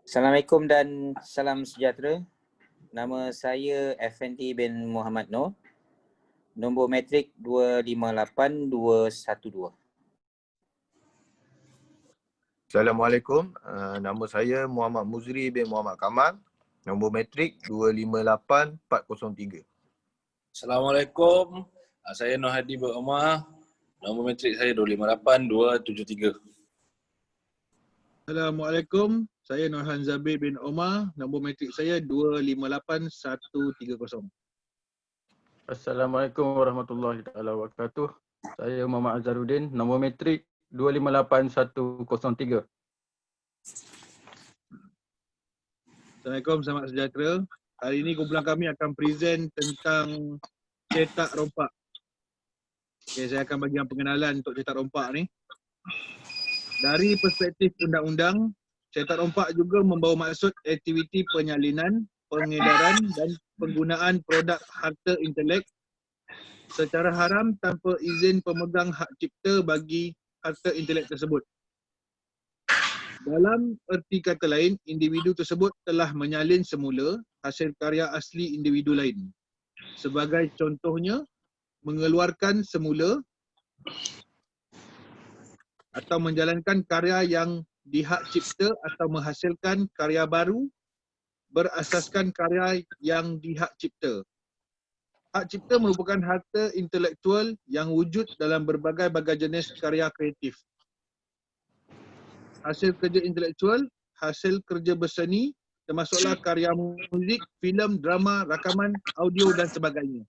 Assalamualaikum dan salam sejahtera. Nama saya Effendi bin Muhammad Noor. Nombor matrik 258212. Assalamualaikum. Nama saya Muhammad Muzri bin Muhammad Kamal. Nombor matrik 258403. Assalamualaikum. Saya Nur Hadi bin Omar. Nombor matrik saya 258273. Assalamualaikum. Saya Norhan Zabir bin Omar. Nombor matrik saya 258130. Assalamualaikum warahmatullahi wabarakatuh. Saya Muhammad Azharuddin, nombor matrik 258103. Assalamualaikum, selamat sejahtera. Hari ini kumpulan kami akan present tentang cetak rompak. Okay, saya akan bagi pengenalan untuk cetak rompak ni. Dari perspektif undang-undang, cetak rompak juga membawa maksud aktiviti penyalinan, pengedaran dan penggunaan produk harta intelek secara haram tanpa izin pemegang hak cipta bagi harta intelek tersebut. Dalam erti kata lain, individu tersebut telah menyalin semula hasil karya asli individu lain. Sebagai contohnya, mengeluarkan semula atau menjalankan karya yang dihak cipta atau menghasilkan karya baru berasaskan karya yang dihak cipta. Hak cipta merupakan harta intelektual yang wujud dalam berbagai-bagai jenis karya kreatif. Hasil kerja intelektual, hasil kerja berseni, termasuklah karya muzik, filem, drama, rakaman, audio dan sebagainya.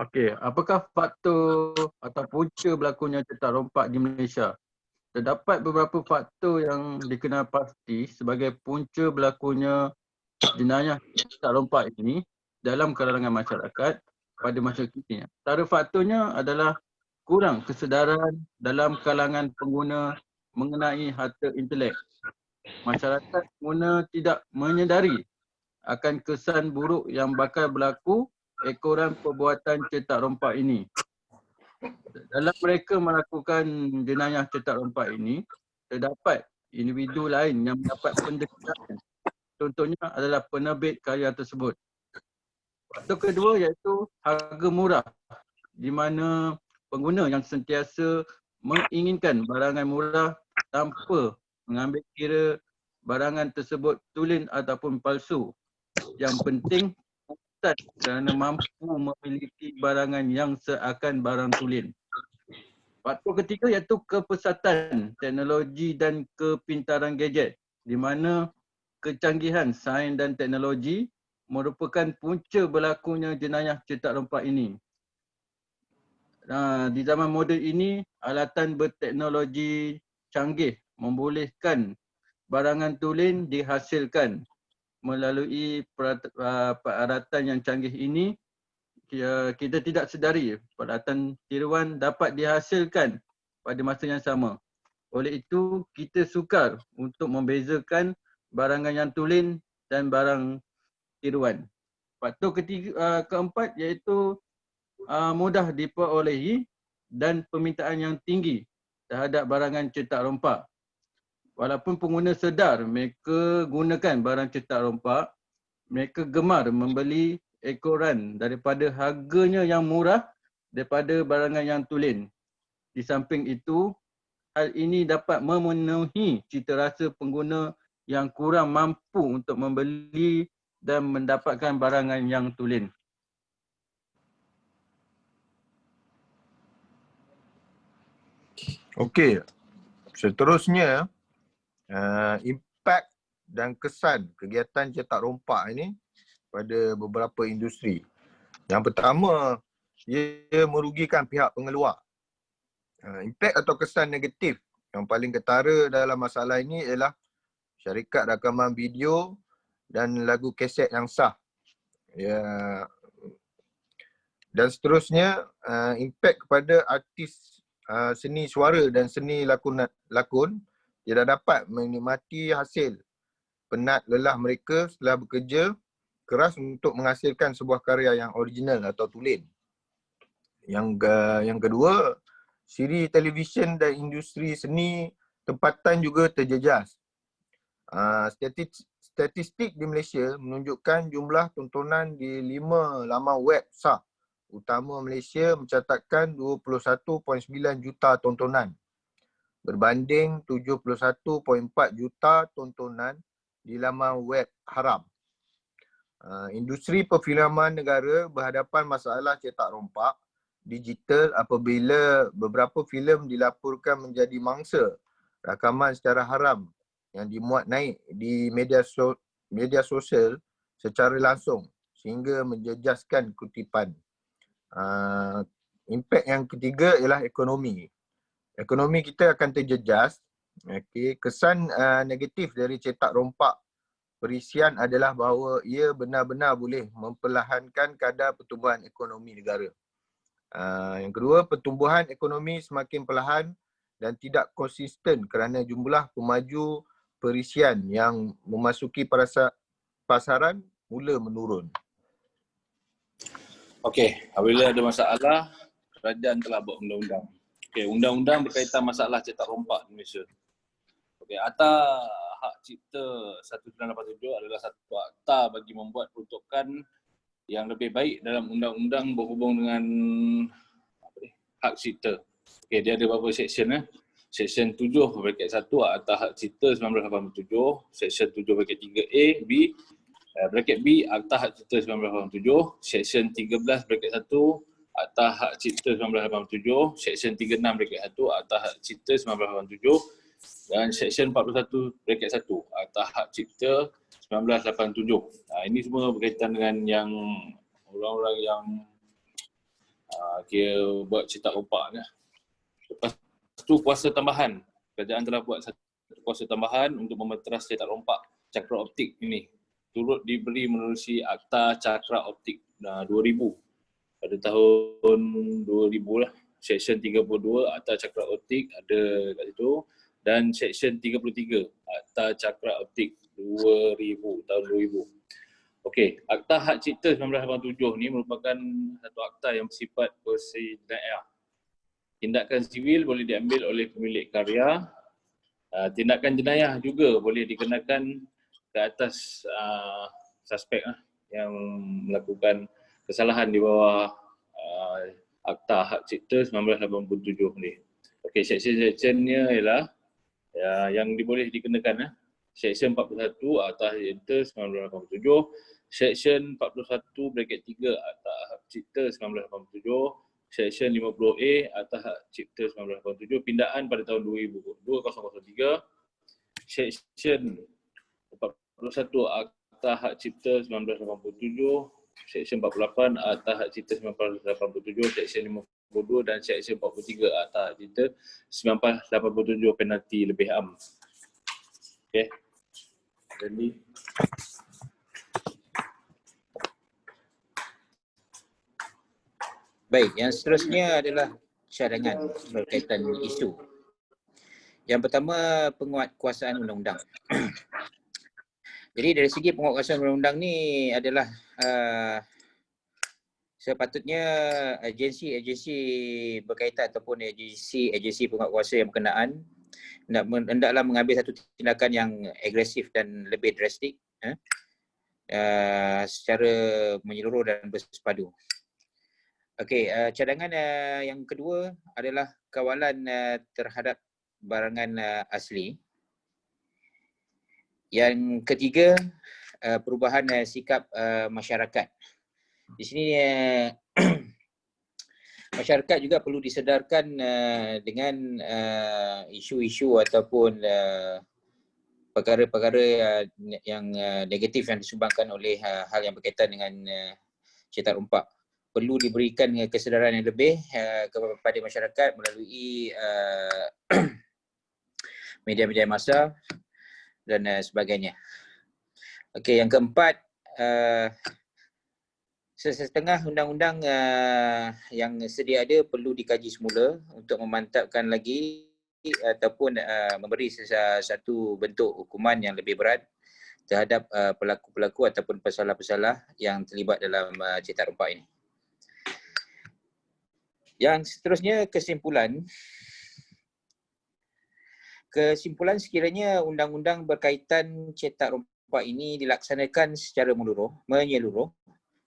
Okey, apakah faktor atau punca berlakunya cetak rompak di Malaysia? Terdapat beberapa faktor yang dikenal pasti sebagai punca berlakunya jenayah cetak rompak ini dalam kalangan masyarakat pada masa kini. Antara faktornya adalah kurang kesedaran dalam kalangan pengguna mengenai harta intelek. Masyarakat pengguna tidak menyedari akan kesan buruk yang bakal berlaku ekoran perbuatan cetak rompak ini. Dalam mereka melakukan jenayah cetak rompak ini, terdapat individu lain yang mendapat penderitaan. Contohnya adalah penerbit karya tersebut. Faktor kedua iaitu harga murah, di mana pengguna yang sentiasa menginginkan barangan murah tanpa mengambil kira barangan tersebut tulen ataupun palsu. Yang penting kerana mampu memiliki barangan yang seakan barang tulen. Faktor ketiga iaitu kepesatan teknologi dan kepintaran gadget, di mana kecanggihan sains dan teknologi merupakan punca berlakunya jenayah cetak rompak ini. Di zaman moden ini, alatan berteknologi canggih membolehkan barangan tulen dihasilkan. Melalui peralatan yang canggih ini, kita tidak sedari peralatan tiruan dapat dihasilkan pada masa yang sama. Oleh itu, kita sukar untuk membezakan barangan yang tulen dan barang tiruan. Faktor keempat iaitu mudah diperolehi dan permintaan yang tinggi terhadap barangan cetak rompak. Walaupun pengguna sedar mereka gunakan barang cetak rompak, mereka gemar membeli ekoran daripada harganya yang murah daripada barangan yang tulen. Di samping itu, hal ini dapat memenuhi cita rasa pengguna yang kurang mampu untuk membeli dan mendapatkan barangan yang tulen. Okey. Seterusnya, impak dan kesan kegiatan cetak rompak ini pada beberapa industri. Yang pertama, ia merugikan pihak pengeluar. Impak atau kesan negatif yang paling ketara dalam masalah ini ialah syarikat rakaman video dan lagu kaset yang sah. Dan seterusnya, impak kepada artis seni suara dan seni lakon tidak dapat menikmati hasil penat lelah mereka setelah bekerja keras untuk menghasilkan sebuah karya yang original atau tulen. Yang kedua, siri televisyen dan industri seni tempatan juga terjejas. Statistik di Malaysia menunjukkan jumlah tontonan di 5 laman web sah utama Malaysia mencatatkan 21.9 juta tontonan berbanding 71.4 juta tontonan di laman web haram. Industri perfilman negara berhadapan masalah cetak rompak digital apabila beberapa filem dilaporkan menjadi mangsa rakaman secara haram yang dimuat naik di media sosial secara langsung sehingga menjejaskan kutipan. Impak yang ketiga ialah ekonomi. Ekonomi kita akan terjejas. Okay. Kesan negatif dari cetak rompak perisian adalah bahawa ia benar-benar boleh memperlahankan kadar pertumbuhan ekonomi negara. Yang kedua, pertumbuhan ekonomi semakin perlahan dan tidak konsisten kerana jumlah pemaju perisian yang memasuki pasaran mula menurun. Okey, apabila ada masalah, kerajaan telah buat undang-undang. Okey, undang-undang berkaitan masalah cetak rompak di Malaysia. Okey, Akta Hak Cipta 1987 adalah satu akta bagi membuat peruntukan yang lebih baik dalam undang-undang berhubung dengan hak cipta. Okey, dia ada beberapa seksyen Seksyen 7 bracket 1 Akta Hak Cipta 1987, Seksyen 7 bracket 3A, B, bracket B Akta Hak Cipta 1987, Seksyen 13 bracket 1 Akta Hak Cipta 1987, Seksyen 36 bracket 1 Akta Hak Cipta 1987 dan Seksyen 41 bracket 1 Akta Hak Cipta 1987. Ini semua berkaitan dengan yang orang-orang yang kira buat cetak rompak ni. Lepas tu kuasa tambahan. Kerajaan telah buat satu kuasa tambahan untuk memeteras cetak rompak cakra optik ini. Turut diberi menerusi Akta Cakra Optik 2000 pada tahun 2000 lah. Seksyen 32 Akta Cakra Optik ada kat situ dan Seksyen 33 Akta Cakra Optik 2000 tahun 2000. Okey, Akta Hak Cipta 1987 ni merupakan satu akta yang bersifat prosedural. Tindakan sivil boleh diambil oleh pemilik karya. Tindakan jenayah juga boleh dikenakan ke atas suspek yang melakukan kesalahan di bawah Akta Hak Cipta 1987 ni. Okey, seksyen-seksyennya ialah yang boleh dikenakan. Seksyen 41 Akta Hak Cipta 1987, Seksyen 41 bracket 3 Akta Hak Cipta 1987, Seksyen 50A Akta Hak Cipta 1987, pindaan pada tahun 2003, Seksyen 41 Akta Hak Cipta 1987, Seksyen 48 Akta Hak Cipta 1987, Seksyen 52 dan Seksyen 43 Akta Hak Cipta 1987 penalti lebih am. Okey. Jadi Baik, yang seterusnya adalah cadangan berkaitan isu. Yang pertama, penguatkuasaan undang-undang. Jadi dari segi penguatkuasaan undang-undang ni adalah sepatutnya agensi-agensi berkaitan ataupun agensi penguatkuasa yang berkenaan hendaklah mengambil satu tindakan yang agresif dan lebih drastik secara menyeluruh dan bersepadu. Okey, cadangan yang kedua adalah kawalan terhadap barangan asli. Yang ketiga, perubahan sikap masyarakat. Di sini masyarakat juga perlu disedarkan dengan isu-isu ataupun perkara-perkara yang negatif yang disumbangkan oleh hal yang berkaitan dengan cetak rompak. Perlu diberikan kesedaran yang lebih kepada masyarakat melalui media-media massa dan sebagainya. Okey, yang keempat, setengah undang-undang yang sedia ada perlu dikaji semula untuk memantapkan lagi ataupun memberi satu bentuk hukuman yang lebih berat terhadap pelaku-pelaku ataupun pesalah-pesalah yang terlibat dalam cetak rompak ini. Yang seterusnya, kesimpulan. Kesimpulan, sekiranya undang-undang berkaitan cetak rompak ini dilaksanakan secara menyeluruh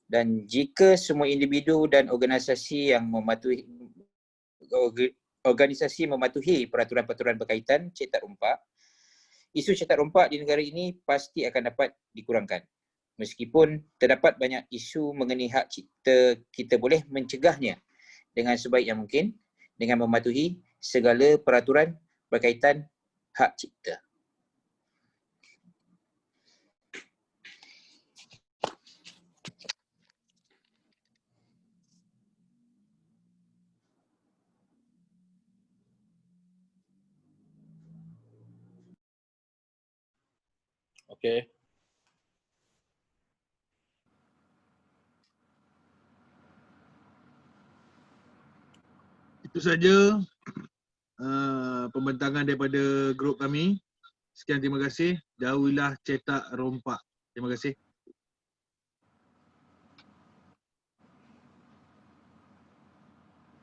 dan jika semua individu dan organisasi yang mematuhi peraturan-peraturan berkaitan cetak rompak, isu cetak rompak di negara ini pasti akan dapat dikurangkan. Meskipun terdapat banyak isu mengenai hak cipta, kita boleh mencegahnya dengan sebaik yang mungkin dengan mematuhi segala peraturan berkaitan hak cipta. Okey. Itu saja pembentangan daripada grup kami. Sekian, terima kasih. Jauhilah cetak rompak. Terima kasih.